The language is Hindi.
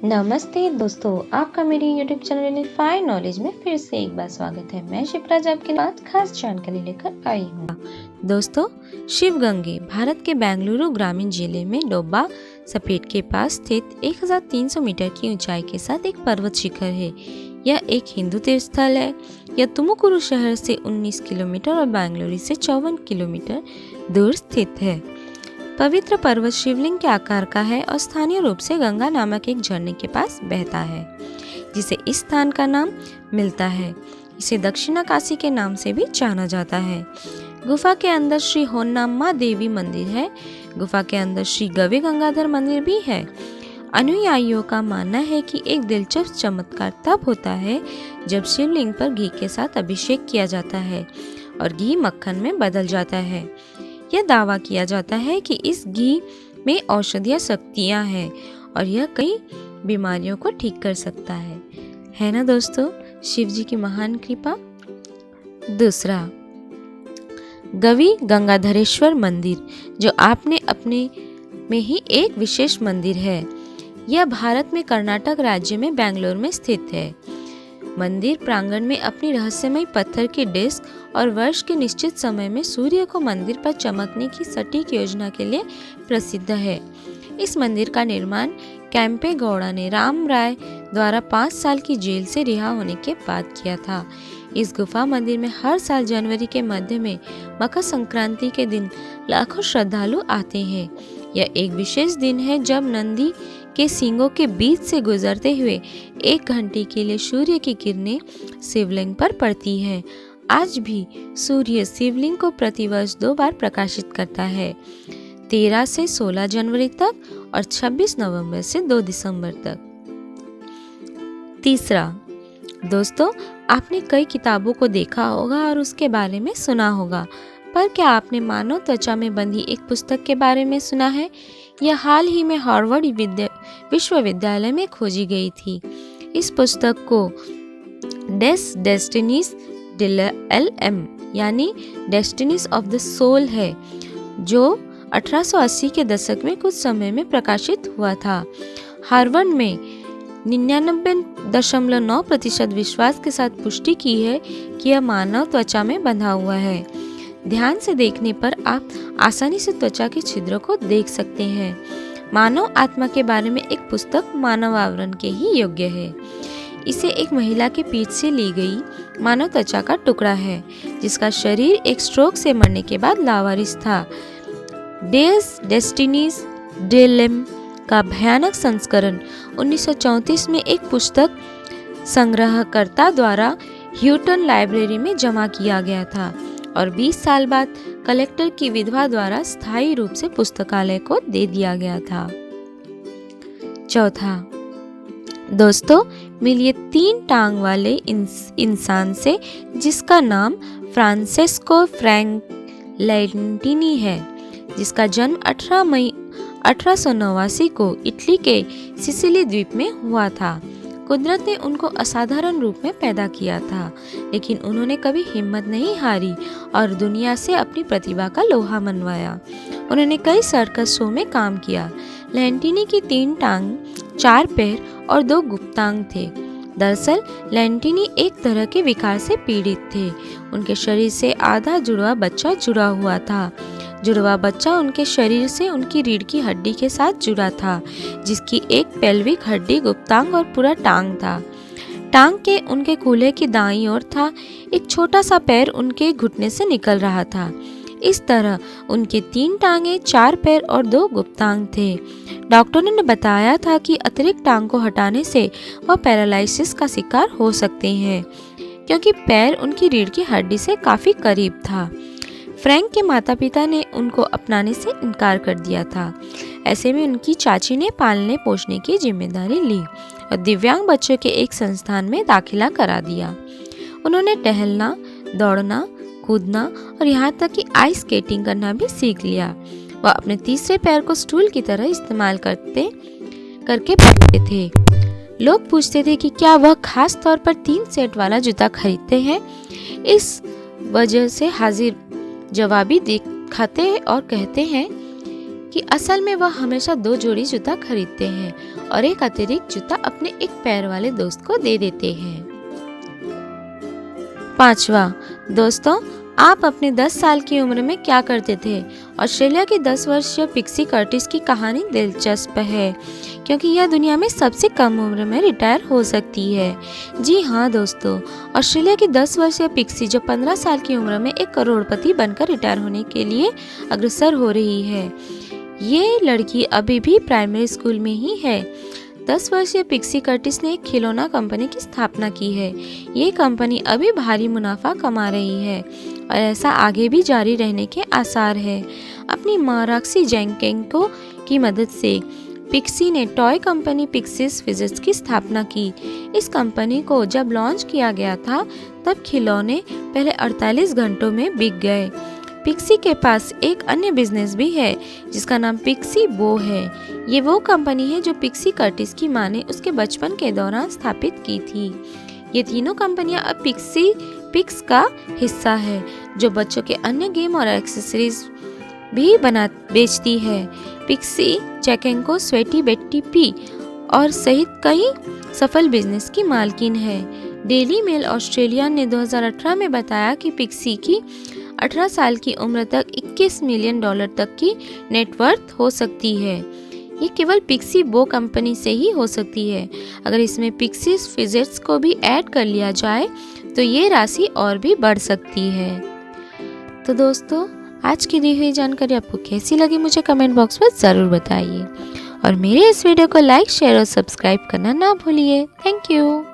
नमस्ते दोस्तों, आपका मेरे YouTube चैनल फाइन नॉलेज में फिर से एक बार स्वागत है। मैं शिप्राज आपके पास खास जानकारी लेकर आई हूँ। दोस्तों, शिवगंगे भारत के बेंगलुरु ग्रामीण जिले में डोबा सपेट के पास स्थित 1300 मीटर की ऊंचाई के साथ एक पर्वत शिखर है। यह एक हिंदू तीर्थ स्थल है। यह तुमकुरू शहर से 19 किलोमीटर और बेंगलुरु से 54 किलोमीटर दूर स्थित है। पवित्र पर्वत शिवलिंग के आकार का है और स्थानीय रूप से गंगा नामक एक झरने के पास बहता है, जिसे इस स्थान का नाम मिलता है। इसे दक्षिणा काशी के नाम से भी जाना जाता है। गुफा के अंदर श्री होन्नाम्मा देवी मंदिर है। गुफा के अंदर श्री गवी गंगाधर मंदिर भी है। अनुयायियों का मानना है कि एक दिलचस्प चमत्कार तब होता है जब शिवलिंग पर घी के साथ अभिषेक किया जाता है और घी मक्खन में बदल जाता है। यह दावा किया जाता है कि इस घी में औषधीय शक्तियां हैं और यह कई बीमारियों को ठीक कर सकता है ना दोस्तों, शिव जी की महान कृपा। दूसरा, गवी गंगाधरेश्वर मंदिर, जो आपने अपने में ही एक विशेष मंदिर है। यह भारत में कर्नाटक राज्य में बेंगलुरु में स्थित है। मंदिर प्रांगण में अपनी रहस्यमय पत्थर की डिस्क और वर्ष के निश्चित समय में सूर्य को मंदिर पर चमकने की सटीक योजना के लिए प्रसिद्ध है। इस मंदिर का निर्माण कैंपे गौड़ा ने राम राय द्वारा 5 साल की जेल से रिहा होने के बाद किया था। इस गुफा मंदिर में हर साल जनवरी के मध्य में मकर संक्रांति के दिन लाखों श्रद्धालु आते हैं। यह एक विशेष दिन है जब नंदी के सींगों के बीच से गुजरते हुए 1 घंटे के लिए सूर्य की किरणें शिवलिंग पर पड़ती है। आज भी सूर्य शिवलिंग को प्रतिवर्ष 2 बार प्रकाशित करता है, 13 से 16 जनवरी तक और 26 नवंबर से 2 दिसंबर तक। तीसरा, दोस्तों, आपने कई किताबों को देखा होगा और उसके बारे में सुना होगा, पर क्या आपने मानव त्वचा में बंधी एक पुस्तक के बारे में सुना है? यह हाल ही में हार्वर्ड विश्वविद्यालय में खोजी गई थी। इस पुस्तक को डेस्टिनीज LM यानी डेस्टिनीज ऑफ द सोल है, जो 1880 के दशक में कुछ समय में प्रकाशित हुआ था। हार्वर्ड में 99.9% विश्वास के साथ पुष्टि की है कि यह मानव त्वचा में बंधा हुआ है। ध्यान से देखने पर आप आसानी से त्वचा के छिद्रों को देख सकते हैं। मानव आत्मा के बारे में एक पुस्तक मानव आवरण के ही योग्य है। इसे एक महिला के पीठ से ली गई मानव त्वचा का टुकड़ा है, जिसका शरीर एक स्ट्रोक से मरने के बाद लावारिस था। डेस्टिनीज LM का भयानक संस्करण 1934 में एक पुस्तक संग्रहकर्ता द्वारा ह्यूटन लाइब्रेरी में जमा किया गया था और 20 साल बाद कलेक्टर की विधवा द्वारा स्थायी रूप से पुस्तकालय को दे दिया गया था। चौथा, दोस्तों, मिलिए 3 टांग वाले इंसान से जिसका नाम फ्रांसेस्को फ्रैंक लैंटिनी है, जिसका जन्म 18 मई 1889 को इटली के सिसिली द्वीप में हुआ था। कुदरत ने उनको असाधारण रूप में पैदा किया था, लेकिन उन्होंने कभी हिम्मत नहीं हारी और दुनिया से अपनी प्रतिभा का लोहा मनवाया। उन्होंने कई सर्कस शो में काम किया। लैंटिनी की 3 टांग, 4 पैर और 2 गुप्तांग थे। दरअसल लैंटिनी एक तरह के विकार से पीड़ित थे। उनके शरीर से आधा जुड़वा बच्चा जुड़ा हुआ था। जुड़वा बच्चा उनके शरीर से उनकी रीढ़ की हड्डी के साथ जुड़ा था, जिसकी एक पेल्विक हड्डी गुप्तांग और पूरा टांग था। टांग के उनके कूल्हे की दाईं ओर था। एक छोटा सा पैर उनके घुटने से निकल रहा था। इस तरह उनके 3 टांगे, 4 पैर और 2 गुप्तांग थे। डॉक्टरों ने बताया था कि अतिरिक्त टांग को हटाने से वह पैरालिसिस का शिकार हो सकते हैं, क्योंकि पैर उनकी रीढ़ की हड्डी से काफी करीब था। फ्रैंक के माता पिता ने उनको अपनाने से इनकार कर दिया था। ऐसे में उनकी चाची ने पालने पोषने की जिम्मेदारी ली और दिव्यांग बच्चों के एक संस्थान में दाखिला करा दिया। उन्होंने टहलना, दौड़ना, कूदना और यहाँ तक कि आइस स्केटिंग करना भी सीख लिया। वह अपने तीसरे पैर को स्टूल की तरह इस्तेमाल करके पढ़ते थे। लोग पूछते थे कि क्या वह खास तौर पर 3 सेट वाला जूता खरीदते हैं। इस वजह से हाजिर जवाबी दिखाते और कहते हैं कि असल में वह हमेशा 2 जोड़ी जूता खरीदते हैं और एक अतिरिक्त जूता अपने एक पैर वाले दोस्त को दे देते हैं। 5वां, दोस्तों आप अपने 10 साल की उम्र में क्या करते थे? ऑस्ट्रेलिया की 10 वर्षीय पिक्सी कर्टिस की कहानी दिलचस्प है क्योंकि यह दुनिया में सबसे कम उम्र में रिटायर हो सकती है। जी हाँ दोस्तों, ऑस्ट्रेलिया की 10 वर्षीय पिक्सी जो 15 साल की उम्र में एक करोड़पति बनकर रिटायर होने के लिए अग्रसर हो रही है। ये लड़की अभी भी प्राइमरी स्कूल में ही है। 10 वर्षीय पिक्सी कर्टिस ने एक खिलौना कंपनी की स्थापना की है। ये कंपनी अभी भारी मुनाफा कमा रही है और ऐसा आगे भी जारी रहने के आसार है। अपनी माँ रॉक्सी जेंकिंस की मदद से पिक्सी ने टॉय कंपनी पिक्सीज फिजिक्स की स्थापना की। इस कंपनी को जब लॉन्च किया गया था तब खिलौने पहले 48 घंटों में बिक गए। पिक्सी के पास एक अन्य बिजनेस भी है जिसका नाम पिक्सी बो है। ये वो कंपनी है जो पिक्सी कर्टिस की माँ ने उसके बचपन के दौरान स्थापित की थी। ये तीनों कंपनियां अब पिक्स का हिस्सा है जो बच्चों के अन्य गेम और एक्सेसरीज भी बेचती है। पिक्सी जेंकिंस स्वेटी बेट्टी पी और सहित कई सफल बिजनेस की मालकिन है। डेली मेल ऑस्ट्रेलिया ने 2018 में बताया कि पिक्सी की 18 साल की उम्र तक $21 मिलियन तक की नेटवर्थ हो सकती है। ये केवल पिक्सी बो कंपनी से ही हो सकती है। अगर इसमें पिक्सी फिजिक्स को भी ऐड कर लिया जाए तो ये राशि और भी बढ़ सकती है। तो दोस्तों आज की दी हुई जानकारी आपको कैसी लगी मुझे कमेंट बॉक्स में ज़रूर बताइए और मेरे इस वीडियो को लाइक शेयर और सब्सक्राइब करना ना भूलिए। Thank you.